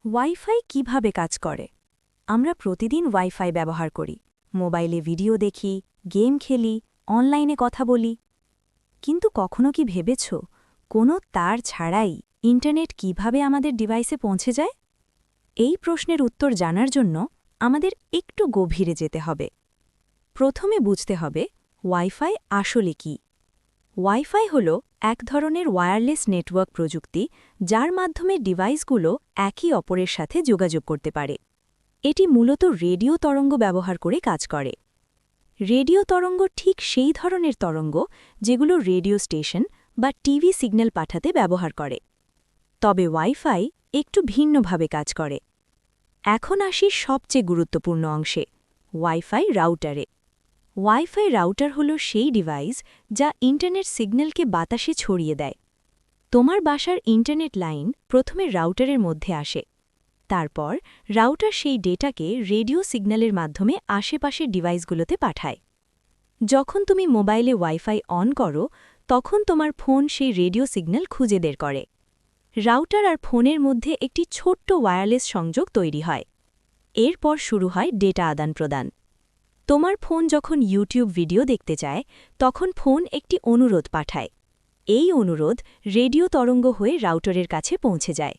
Wifi কিভাবে কাজ করে? আমরা প্রতিদিন ওয়াইফাই ব্যবহার করি, মোবাইলে ভিডিও দেখি, গেম খেলি, অনলাইনে কথা বলি। কিন্তু কখনো কি ভেবেছ কোনো তার ছাড়াই ইন্টারনেট কিভাবে আমাদের ডিভাইসে পৌঁছে যায়? এই প্রশ্নের উত্তর জানার জন্য আমাদের একটু গভীরে যেতে হবে। প্রথমে বুঝতে হবে ওয়াইফাই আসলে কি। ওয়াইফাই হল এক ধরনের ওয়্যারলেস নেটওয়ার্ক প্রযুক্তি, যার মাধ্যমে ডিভাইসগুলো একে অপরের সাথে যোগাযোগ করতে পারে। এটি মূলত রেডিও তরঙ্গ ব্যবহার করে কাজ করে। রেডিও তরঙ্গ ঠিক সেই ধরনের তরঙ্গ যেগুলো রেডিও স্টেশন বা টিভি সিগন্যাল পাঠাতে ব্যবহার করে। তবে ওয়াইফাই একটু ভিন্নভাবে কাজ করে। এখন আসি সবচেয়ে গুরুত্বপূর্ণ অংশে, ওয়াইফাই রাউটারে। ওয়াইফাই রাউটার হল সেই ডিভাইস যা ইন্টারনেট সিগন্যালকে বাতাসে ছড়িয়ে দেয়। তোমার বাসার ইন্টারনেট লাইন প্রথমে রাউটারের মধ্যে আসে। তারপর রাউটার সেই ডেটাকে রেডিও সিগন্যালের মাধ্যমে আশেপাশের ডিভাইসগুলোতে পাঠায়। যখন তুমি মোবাইলে ওয়াইফাই অন করো, তখন তোমার ফোন সেই রেডিও সিগন্যাল খুঁজে বের করে। রাউটার আর ফোনের মধ্যে একটি ছোট্ট ওয়্যারলেস সংযোগ তৈরি হয়। এরপর শুরু হয় ডেটা আদান-প্রদান। তোমার ফোন যখন ইউটিউব ভিডিও দেখতে চায়, তখন ফোন একটি অনুরোধ পাঠায়। এই অনুরোধ রেডিও তরঙ্গ হয়ে রাউটারের কাছে পৌঁছে যায়।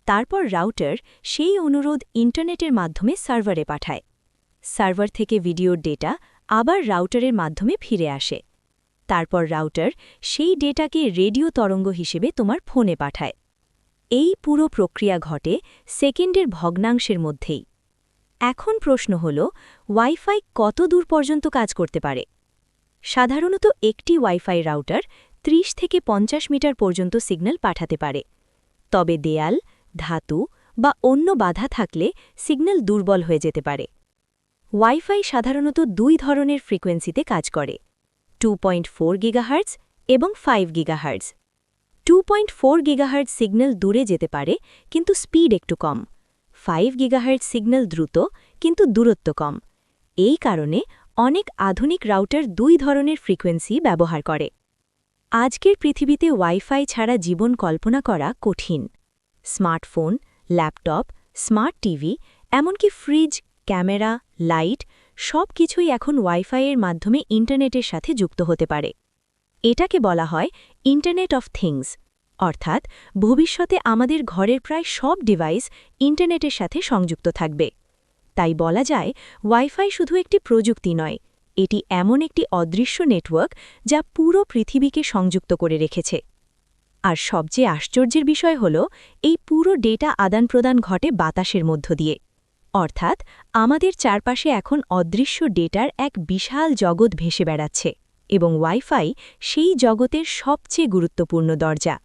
তারপর রাউটার সেই অনুরোধ ইন্টারনেটের মাধ্যমে সার্ভারে পাঠায়। সার্ভার থেকে ভিডিওর ডেটা আবার রাউটারের মাধ্যমে ফিরে আসে। তারপর রাউটার সেই ডেটাকে রেডিও তরঙ্গ হিসেবে তোমার ফোনে পাঠায়। এই পুরো প্রক্রিয়া ঘটে সেকেন্ডের ভগ্নাংশের মধ্যেই। এখন প্রশ্ন হল, ওয়াইফাই কত দূর পর্যন্ত কাজ করতে পারে? সাধারণত একটি ওয়াইফাই রাউটার ৩০ থেকে ৫০ মিটার পর্যন্ত সিগন্যাল পাঠাতে পারে। তবে দেয়াল, ধাতু বা অন্য বাধা থাকলে সিগন্যাল দুর্বল হয়ে যেতে পারে। ওয়াইফাই সাধারণত দুই ধরনের ফ্রিকোয়েন্সিতে কাজ করে, 2.4 গিগাহার্টজ এবং 5 গিগাহার্টজ। 2.4 গিগাহার্টজ সিগন্যাল দূরে যেতে পারে, কিন্তু স্পিড একটু কম। 5 গিগাহার্টজ সিগন্যাল দ্রুত, কিন্তু দূরত্ব কম। এই কারণে অনেক আধুনিক রাউটার দুই ধরনের ফ্রিকোয়েন্সি ব্যবহার করে। আজকের পৃথিবীতে ওয়াইফাই ছাড়া জীবন কল্পনা করা কঠিন। স্মার্টফোন, ল্যাপটপ, স্মার্ট টিভি, এমনকি ফ্রিজ, ক্যামেরা, লাইট সব কিছুই এখন ওয়াইফাইয়ের মাধ্যমে ইন্টারনেটের সাথে যুক্ত হতে পারে। এটাকে বলা হয় ইন্টারনেট অফ থিংস, অর্থাৎ ভবিষ্যতে আমাদের ঘরের প্রায় সব ডিভাইস ইন্টারনেটের সাথে সংযুক্ত থাকবে। তাই বলা যায় ওয়াইফাই শুধু একটি প্রযুক্তি নয়, এটি এমন একটি অদৃশ্য নেটওয়ার্ক যা পুরো পৃথিবীকে সংযুক্ত করে রেখেছে। আর সবচেয়ে আশ্চর্যের বিষয় হল, এই পুরো ডেটা আদান-প্রদান ঘটে বাতাসের মধ্য দিয়ে। অর্থাৎ আমাদের চারপাশে এখন অদৃশ্য ডেটার এক বিশাল জগৎ ভেসে বেড়াচ্ছে, এবং ওয়াইফাই সেই জগতের সবচেয়ে গুরুত্বপূর্ণ দরজা।